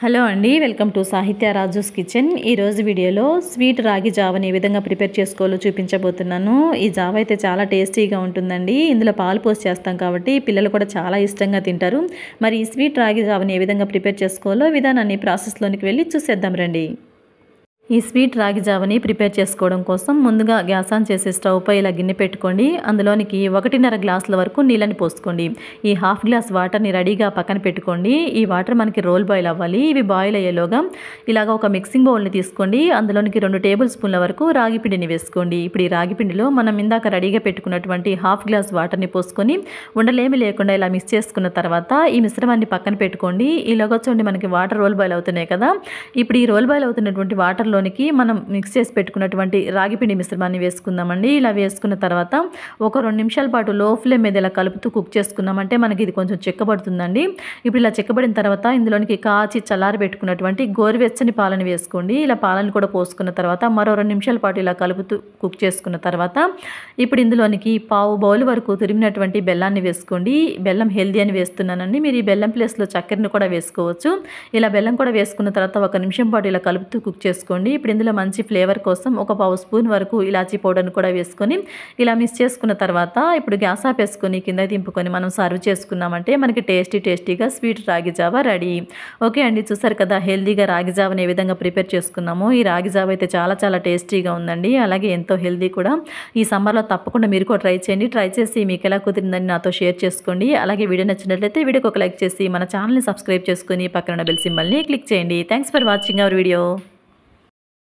Hello అండి, welcome to సాహిత్య Raju's kitchen. ఈరోజు వీడియోలో స్వీట్ రాగి జావని ఏ విధంగా ప్రిపేర్ చేసుకోవాలో చూపించబోతున్నాను. ఈ జావ అయితే చాలా టేస్టీగా ఉంటుందండి. ఇందులో పాలు పోసి చేస్తాం కాబట్టి పిల్లలు కూడా చాలా ఇష్టంగా తింటారు. మరి ఈ స్వీట్ రాగి జావని ఏ విధంగా ప్రిపేర్ చేసుకోవాలో విధానాన్ని ప్రాసెస్లోనికి వెళ్ళి చూసేద్దాం రండి. ఈ స్వీట్ రాగి జావని ప్రిపేర్ చేసుకోవడం కోసం ముందుగా గ్యాస్ ఆన్ చేసి స్టవ్ పై ఇలా గిన్నె పెట్టుకోండి. అందులోనికి 1.5 గ్లాసుల వరకు నీళ్ళని పోసుకోండి. ఈ హాఫ్ గ్లాస్ వాటర్ని రెడీగా పక్కన పెట్టుకోండి. ఈ వాటర్ మనకి రోల్ బాయిల్ అవ్వాలి. ఇవి బాయిల్ అయ్యేలోగా ఇలాగ ఒక మిక్సింగ్ బౌల్ని తీసుకోండి. అందులోనికి 2 టేబుల్ స్పూన్ల వరకు రాగి పిండిని వేసుకోండి. ఇప్పుడు ఈ రాగి పిండిలో మనం ఇందాక రెడీగా పెట్టుకున్నటువంటి హాఫ్ గ్లాస్ వాటర్ని పోసుకొని ఉండలేమి లేకుండా ఇలా మిక్స్ చేసుకున్న తర్వాత ఈ మిశ్రమాన్ని పక్కన పెట్టుకోండి. ఈలోగా చూడండి, మనకి వాటర్ రోల్ బాయిల్ అవుతున్నాయి కదా. ఇప్పుడు ఈ రోల్ బాయిల్ అవుతున్నటువంటి వాటర్ లోనికి మనం మిక్స్ చేసి పెట్టుకున్నటువంటి రాగి పిండి మిశ్రమాన్ని వేసుకుందామండి. ఇలా వేసుకున్న తర్వాత ఒక 2 నిమిషాల పాటు లో ఫ్లేమ్ మీద ఇలా కలుపుతూ కుక్ చేసుకున్నామంటే మనకి ఇది కొంచెం చిక్కబడుతుందండి. ఇప్పుడు ఇలా చిక్కబడిన తర్వాత ఇందులోనికి కాచి చల్లారి పెట్టుకున్నటువంటి గోరువెచ్చని పాలను వేసుకోండి. ఇలా పాలను కూడా పోసుకున్న తర్వాత మరో 2 నిమిషాల పాటు ఇలా కలుపుతూ కుక్ చేసుకున్న తర్వాత ఇప్పుడు ఇందులోనికి పావు బౌల్ వరకు తురిమినటువంటి బెల్లాన్ని వేసుకోండి. బెల్లం హెల్దీ అని వేస్తున్నానండి. మీరు ఈ బెల్లం ప్లేస్లో చక్కెరను కూడా వేసుకోవచ్చు. ఇలా బెల్లం కూడా వేసుకున్న తర్వాత 1 నిమిషం పాటు ఇలా కలుపుతూ కుక్ చేసుకోండి. ఇప్పుడు ఇందులో మంచి ఫ్లేవర్ కోసం ఒక పావు స్పూన్ వరకు ఇలాచీ పౌడర్ని కూడా వేసుకొని ఇలా మిక్స్ చేసుకున్న తర్వాత ఇప్పుడు గ్యాస్ ఆపేసుకొని కింద దింపుకొని మనం సర్వ్ చేసుకున్నామంటే మనకి టేస్టీగా స్వీట్ రాగి జావ రెడీ. ఓకే అండి, చూసారు కదా హెల్దీగా రాగి జావని ఏ విధంగా ప్రిపేర్ చేసుకున్నామో. ఈ రాగి జావ అయితే చాలా టేస్టీగా ఉందండి. అలాగే ఎంతో హెల్దీ కూడా. ఈ సమ్మర్లో తప్పకుండా మీరు కూడా ట్రై చేయండి. ట్రై చేసి మీకు ఎలా కుదిరిందని నాతో షేర్ చేసుకోండి. అలాగే వీడియో నచ్చినట్లయితే వీడియోకి ఒక లైక్ చేసి మన ఛానల్ని సబ్స్క్రైబ్ చేసుకొని పక్కన బెల్ సింబల్ని క్లిక్ చేయండి. Thanks for watching our video.